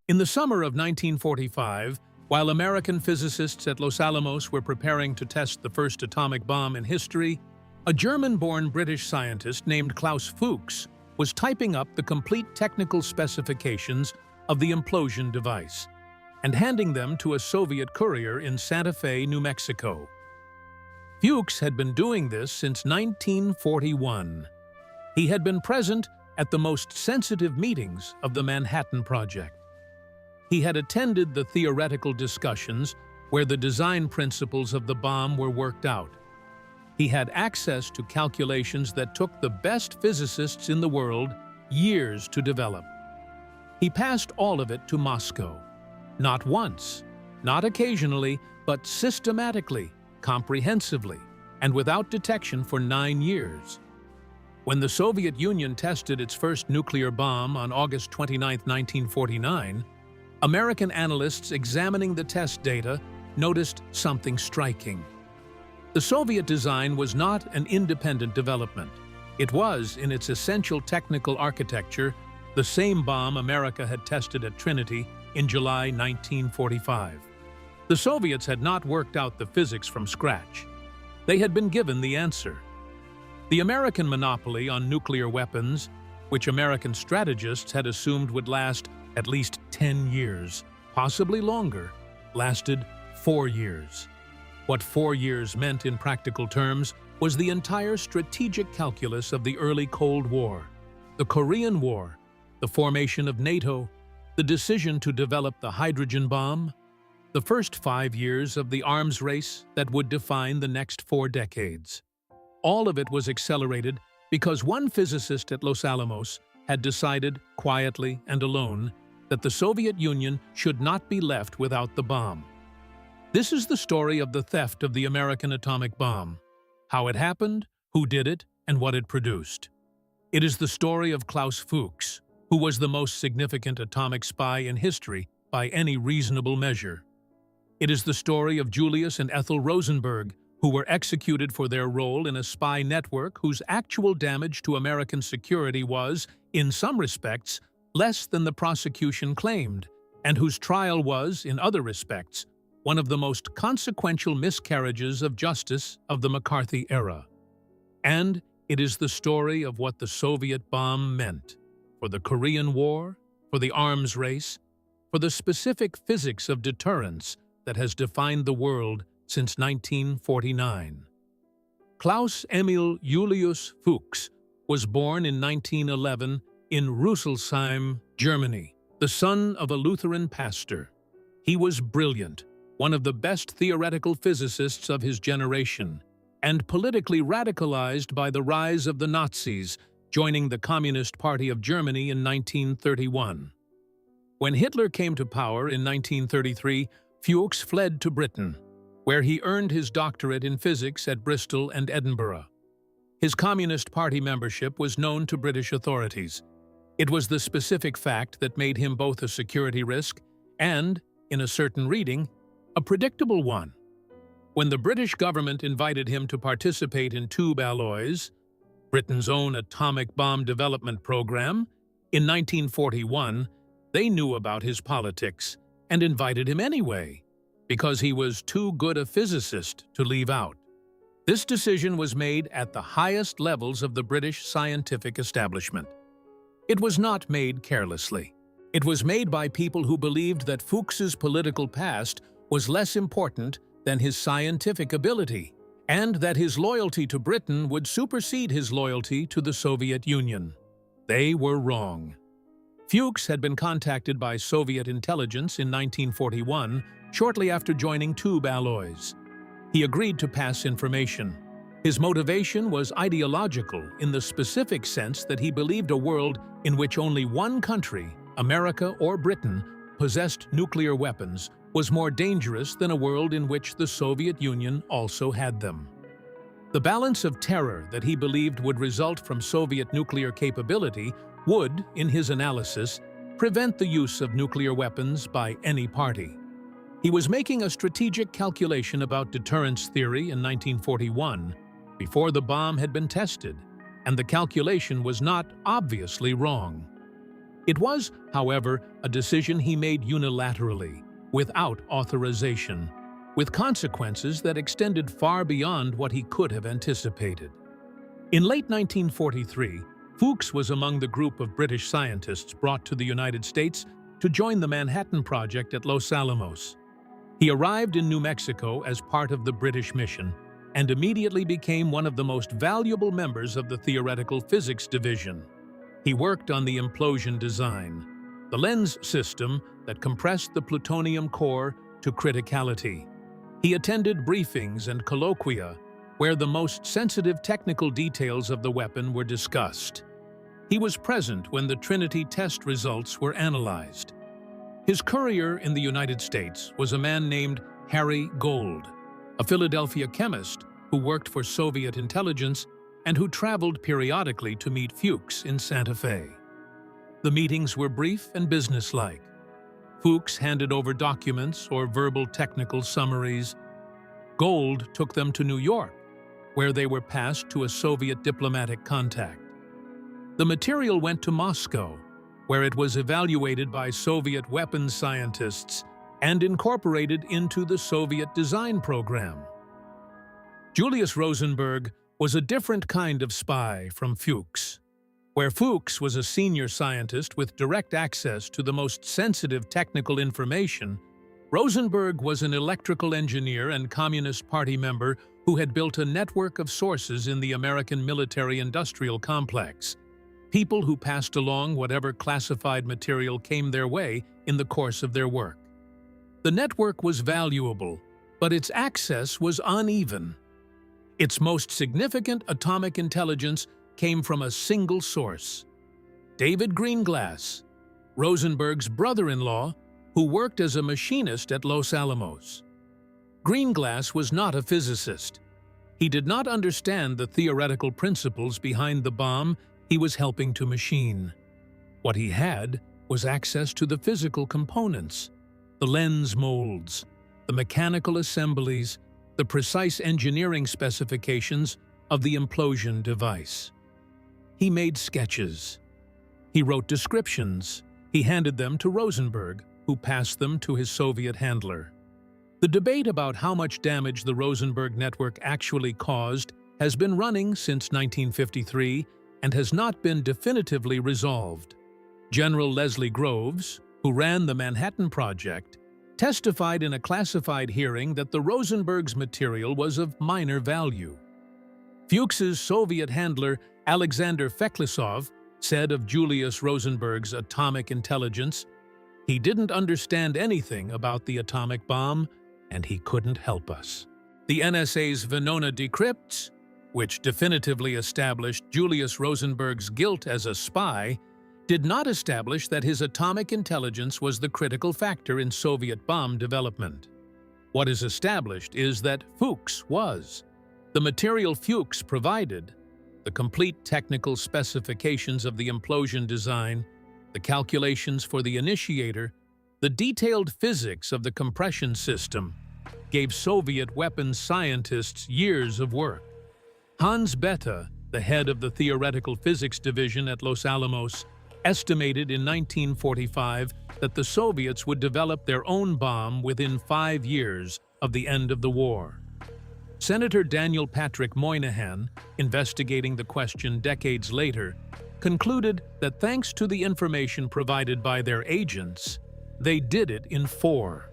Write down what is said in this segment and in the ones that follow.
In the summer of 1945, while American physicists at Los Alamos were preparing to test the first atomic bomb in history, a German-born British scientist named Klaus Fuchs was typing up the complete technical specifications of the implosion device and handing them to a Soviet courier in Santa Fe, New Mexico. Fuchs had been doing this since 1941. He had been present at the most sensitive meetings of the Manhattan Project. He had attended the theoretical discussions where the design principles of the bomb were worked out. He had access to calculations that took the best physicists in the world years to develop. He passed all of it to Moscow. Not once, not occasionally, but systematically, comprehensively, and without detection for 9 years. When the Soviet Union tested its first nuclear bomb on August 29, 1949, American analysts examining the test data noticed something striking. The Soviet design was not an independent development. It was, in its essential technical architecture, the same bomb America had tested at Trinity in July 1945. The Soviets had not worked out the physics from scratch. They had been given the answer. The American monopoly on nuclear weapons, which American strategists had assumed would last at least 10 years, possibly longer, lasted 4 years. What 4 years meant in practical terms was the entire strategic calculus of the early Cold War, the Korean War, the formation of NATO, the decision to develop the hydrogen bomb, the first 5 years of the arms race that would define the next 4 decades. All of it was accelerated because one physicist at Los Alamos had decided, quietly and alone, that the Soviet Union should not be left without the bomb. This is the story of the theft of the American atomic bomb, how it happened, who did it, and what it produced. It is the story of Klaus Fuchs, who was the most significant atomic spy in history by any reasonable measure. It is the story of Julius and Ethel Rosenberg, who were executed for their role in a spy network whose actual damage to American security was, in some respects, less than the prosecution claimed, and whose trial was, in other respects, one of the most consequential miscarriages of justice of the McCarthy era. And it is the story of what the Soviet bomb meant for the Korean War, for the arms race, for the specific physics of deterrence that has defined the world since 1949. Klaus Emil Julius Fuchs was born in 1911 in Rüsselsheim, Germany, the son of a Lutheran pastor. He was brilliant, one of the best theoretical physicists of his generation, and politically radicalized by the rise of the Nazis, joining the Communist Party of Germany in 1931. When Hitler came to power in 1933, Fuchs fled to Britain, where he earned his doctorate in physics at Bristol and Edinburgh. His Communist Party membership was known to British authorities. It was the specific fact that made him both a security risk and, in a certain reading, a predictable one. When the British government invited him to participate in tube alloys, Britain's own atomic bomb development program, in 1941, they knew about his politics and invited him anyway, because he was too good a physicist to leave out. This decision was made at the highest levels of the British scientific establishment. It was not made carelessly. It was made by people who believed that Fuchs's political past was less important than his scientific ability, and that his loyalty to Britain would supersede his loyalty to the Soviet Union. They were wrong. Fuchs had been contacted by Soviet intelligence in 1941, shortly after joining tube alloys. He agreed to pass information. His motivation was ideological in the specific sense that he believed a world in which only one country, America or Britain, possessed nuclear weapons was more dangerous than a world in which the Soviet Union also had them. The balance of terror that he believed would result from Soviet nuclear capability would, in his analysis, prevent the use of nuclear weapons by any party. He was making a strategic calculation about deterrence theory in 1941, before the bomb had been tested, and the calculation was not obviously wrong. It was, however, a decision he made unilaterally, without authorization, with consequences that extended far beyond what he could have anticipated. In late 1943, Fuchs was among the group of British scientists brought to the United States to join the Manhattan Project at Los Alamos. He arrived in New Mexico as part of the British mission and immediately became one of the most valuable members of the Theoretical Physics Division. He worked on the implosion design, the lens system that compressed the plutonium core to criticality. He attended briefings and colloquia where the most sensitive technical details of the weapon were discussed. He was present when the Trinity test results were analyzed. His courier in the United States was a man named Harry Gold, a Philadelphia chemist who worked for Soviet intelligence and who traveled periodically to meet Fuchs in Santa Fe. The meetings were brief and businesslike. Fuchs handed over documents or verbal technical summaries. Gold took them to New York, where they were passed to a Soviet diplomatic contact. The material went to Moscow, where it was evaluated by Soviet weapons scientists and incorporated into the Soviet design program. Julius Rosenberg was a different kind of spy from Fuchs. Where Fuchs was a senior scientist with direct access to the most sensitive technical information, Rosenberg was an electrical engineer and Communist Party member who had built a network of sources in the American military-industrial complex, people who passed along whatever classified material came their way in the course of their work. The network was valuable, but its access was uneven. Its most significant atomic intelligence came from a single source: David Greenglass, Rosenberg's brother-in-law, who worked as a machinist at Los Alamos. Greenglass was not a physicist. He did not understand the theoretical principles behind the bomb he was helping to machine. What he had was access to the physical components, the lens molds, the mechanical assemblies, the precise engineering specifications of the implosion device. He made sketches. He wrote descriptions. He handed them to Rosenberg, who passed them to his Soviet handler. The debate about how much damage the Rosenberg network actually caused has been running since 1953 and has not been definitively resolved. General Leslie Groves, who ran the Manhattan Project, testified in a classified hearing that the Rosenbergs' material was of minor value. Fuchs's Soviet handler, Alexander Feklisov, said of Julius Rosenberg's atomic intelligence, "He didn't understand anything about the atomic bomb, and he couldn't help us." The NSA's Venona decrypts, which definitively established Julius Rosenberg's guilt as a spy, did not establish that his atomic intelligence was the critical factor in Soviet bomb development. What is established is that Fuchs was. The material Fuchs provided, the complete technical specifications of the implosion design, the calculations for the initiator, the detailed physics of the compression system, gave Soviet weapons scientists years of work. Hans Bethe, the head of the Theoretical Physics Division at Los Alamos, estimated in 1945 that the Soviets would develop their own bomb within 5 years of the end of the war. Senator Daniel Patrick Moynihan, investigating the question decades later, concluded that thanks to the information provided by their agents, they did it in 4.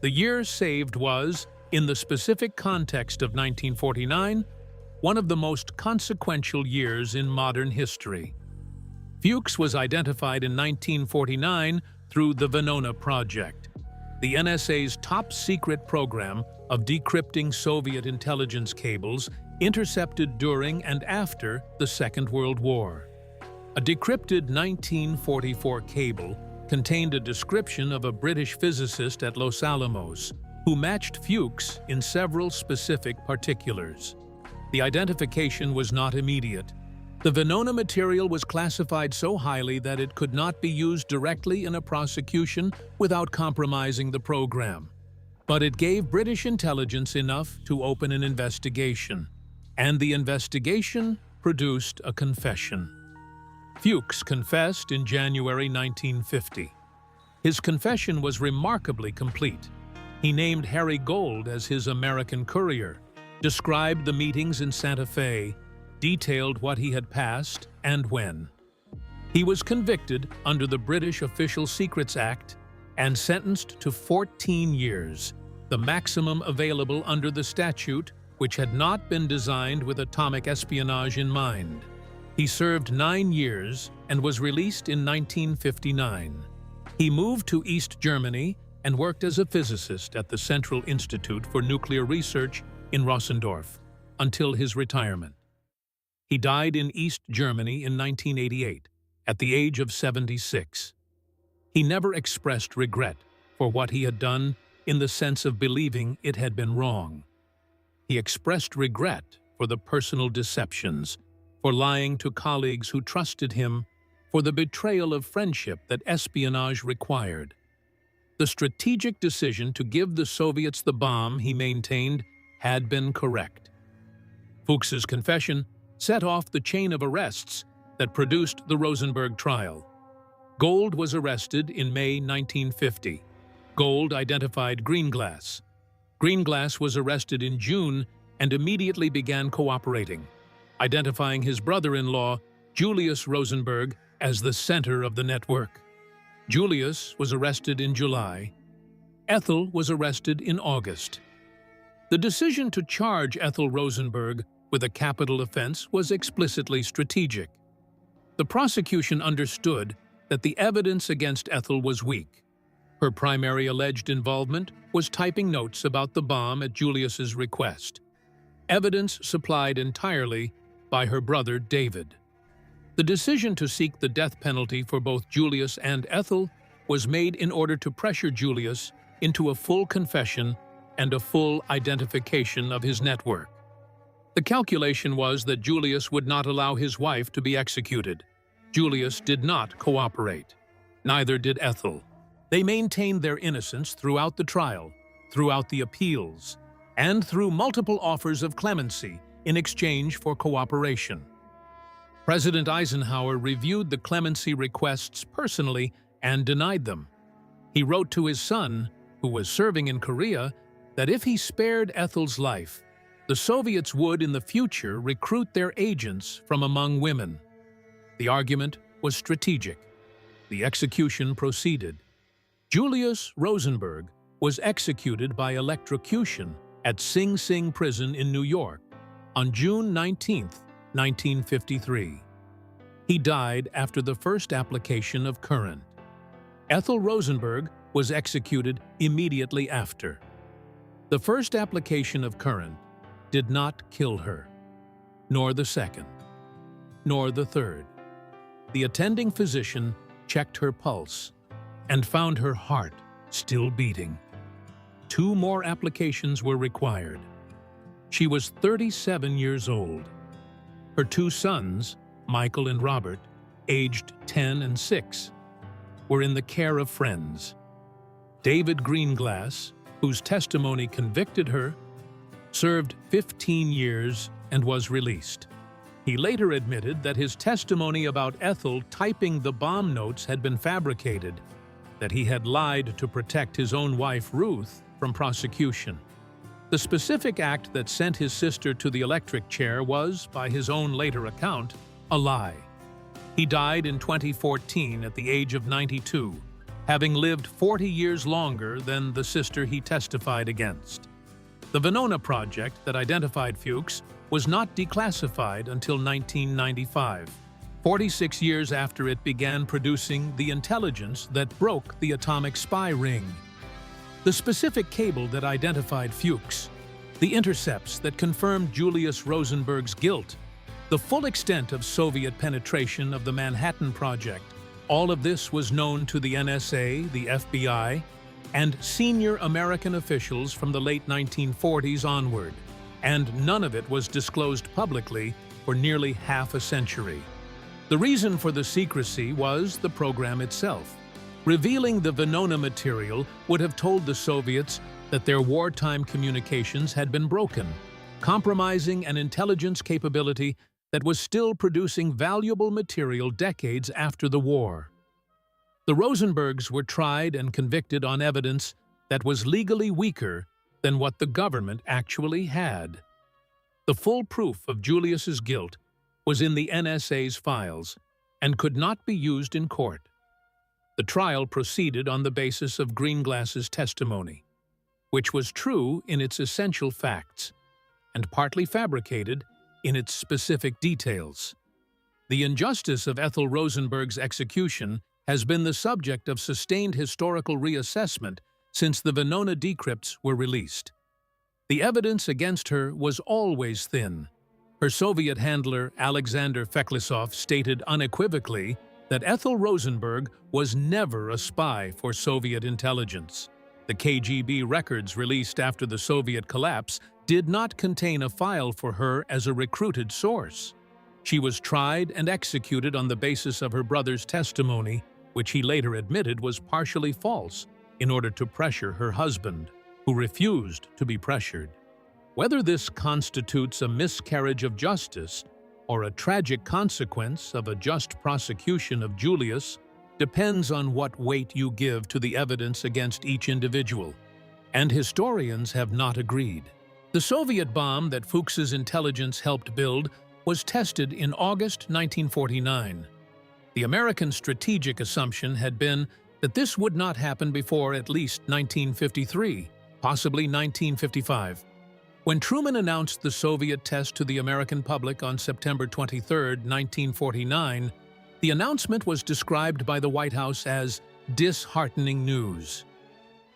The year saved was, in the specific context of 1949, one of the most consequential years in modern history. Fuchs was identified in 1949 through the Venona project, the NSA's top-secret program of decrypting Soviet intelligence cables intercepted during and after the Second World War. A decrypted 1944 cable contained a description of a British physicist at Los Alamos who matched Fuchs in several specific particulars. The identification was not immediate. The Venona material was classified so highly that it could not be used directly in a prosecution without compromising the program. But it gave British intelligence enough to open an investigation, and the investigation produced a confession. Fuchs confessed in January 1950. His confession was remarkably complete. He named Harry Gold as his American courier, described the meetings in Santa Fe, detailed what he had passed and when. He was convicted under the British Official Secrets Act and sentenced to 14 years, the maximum available under the statute, which had not been designed with atomic espionage in mind. He served 9 years and was released in 1959. He moved to East Germany and worked as a physicist at the Central Institute for Nuclear Research in Rosenbergs until his retirement. He died in East Germany in 1988, at the age of 76. He never expressed regret for what he had done in the sense of believing it had been wrong. He expressed regret for the personal deceptions, for lying to colleagues who trusted him, for the betrayal of friendship that espionage required. The strategic decision to give the Soviets the bomb, he maintained, had been correct. Fuchs's confession set off the chain of arrests that produced the Rosenberg trial. Gold was arrested in May 1950. Gold identified Greenglass. Greenglass was arrested in June and immediately began cooperating, identifying his brother-in-law, Julius Rosenberg, as the center of the network. Julius was arrested in July. Ethel was arrested in August. The decision to charge Ethel Rosenberg with a capital offense was explicitly strategic. The prosecution understood that the evidence against Ethel was weak. Her primary alleged involvement was typing notes about the bomb at Julius's request, evidence supplied entirely by her brother David. The decision to seek the death penalty for both Julius and Ethel was made in order to pressure Julius into a full confession and a full identification of his network. The calculation was that Julius would not allow his wife to be executed. Julius did not cooperate. Neither did Ethel. They maintained their innocence throughout the trial, throughout the appeals, and through multiple offers of clemency in exchange for cooperation. President Eisenhower reviewed the clemency requests personally and denied them. He wrote to his son, who was serving in Korea, that if he spared Ethel's life, the Soviets would in the future recruit their agents from among women. The argument was strategic. The execution proceeded. Julius Rosenberg was executed by electrocution at Sing Sing Prison in New York on June 19, 1953. He died after the first application of current. Ethel Rosenberg was executed immediately after. The first application of current did not kill her, nor the second, nor the third. The attending physician checked her pulse and found her heart still beating. 2 more applications were required. She was 37 years old. Her 2 sons, Michael and Robert, aged 10 and 6, were in the care of friends. David Greenglass, whose testimony convicted her, served 15 years and was released. He later admitted that his testimony about Ethel typing the bomb notes had been fabricated, that he had lied to protect his own wife, Ruth, from prosecution. The specific act that sent his sister to the electric chair was, by his own later account, a lie. He died in 2014 at the age of 92, having lived 40 years longer than the sister he testified against. The Venona project that identified Fuchs was not declassified until 1995, 46 years after it began producing the intelligence that broke the atomic spy ring. The specific cable that identified Fuchs, the intercepts that confirmed Julius Rosenberg's guilt, the full extent of Soviet penetration of the Manhattan Project, all of this was known to the NSA, the FBI, and senior American officials from the late 1940s onward, and none of it was disclosed publicly for nearly half a century. The reason for the secrecy was the program itself. Revealing the Venona material would have told the Soviets that their wartime communications had been broken, compromising an intelligence capability that was still producing valuable material decades after the war. The Rosenbergs were tried and convicted on evidence that was legally weaker than what the government actually had. The full proof of Julius's guilt was in the NSA's files and could not be used in court. The trial proceeded on the basis of Greenglass's testimony, which was true in its essential facts and partly fabricated in its specific details. The injustice of Ethel Rosenberg's execution has been the subject of sustained historical reassessment since the Venona decrypts were released. The evidence against her was always thin. Her Soviet handler, Alexander Feklisov, stated unequivocally that Ethel Rosenberg was never a spy for Soviet intelligence. The KGB records released after the Soviet collapse did not contain a file for her as a recruited source. She was tried and executed on the basis of her brother's testimony, which he later admitted was partially false, in order to pressure her husband, who refused to be pressured. Whether this constitutes a miscarriage of justice or a tragic consequence of a just prosecution of Julius depends on what weight you give to the evidence against each individual, and historians have not agreed. The Soviet bomb that Fuchs's intelligence helped build was tested in August 1949. The American strategic assumption had been that this would not happen before at least 1953, possibly 1955. When Truman announced the Soviet test to the American public on September 23, 1949, the announcement was described by the White House as disheartening news.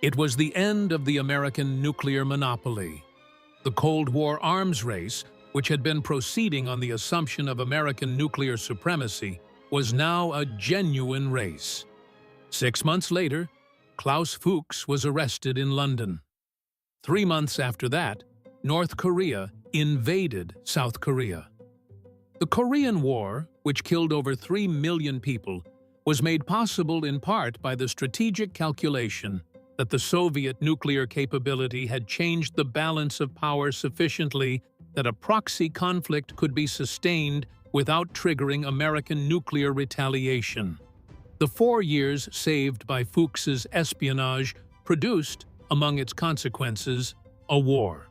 It was the end of the American nuclear monopoly. The Cold War arms race, which had been proceeding on the assumption of American nuclear supremacy, was now a genuine race. 6 months later, Klaus Fuchs was arrested in London. 3 months after that, North Korea invaded South Korea. The Korean War, which killed over 3 million people, was made possible in part by the strategic calculation that the Soviet nuclear capability had changed the balance of power sufficiently that a proxy conflict could be sustained without triggering American nuclear retaliation. The 4 years saved by Fuchs's espionage produced, among its consequences, a war.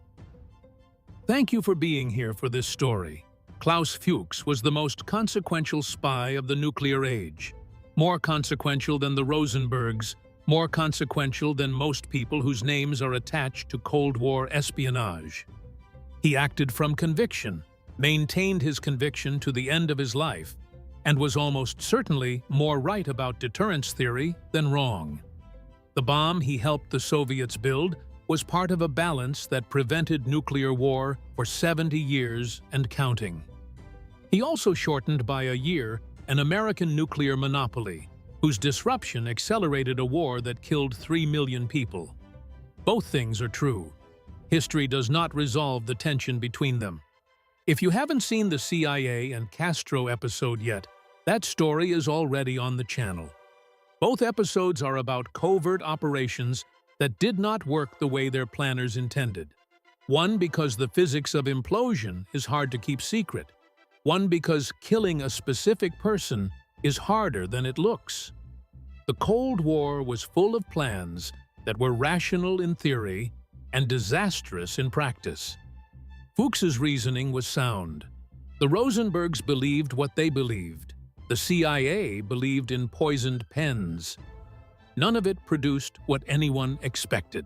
Thank you for being here for this story. Klaus Fuchs was the most consequential spy of the nuclear age. More consequential than the Rosenbergs, more consequential than most people whose names are attached to Cold War espionage. He acted from conviction, maintained his conviction to the end of his life, and was almost certainly more right about deterrence theory than wrong. The bomb he helped the Soviets build was part of a balance that prevented nuclear war for 70 years and counting. He also shortened by a year an American nuclear monopoly, whose disruption accelerated a war that killed 3 million people. Both things are true. History does not resolve the tension between them. If you haven't seen the CIA and Castro episode yet, that story is already on the channel. Both episodes are about covert operations that did not work the way their planners intended. One because the physics of implosion is hard to keep secret. One because killing a specific person is harder than it looks. The Cold War was full of plans that were rational in theory and disastrous in practice. Fuchs's reasoning was sound. The Rosenbergs believed what they believed. The CIA believed in poisoned pens. None of it produced what anyone expected.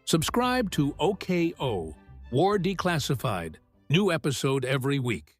Subscribe to OKO, War Declassified, new episode every week.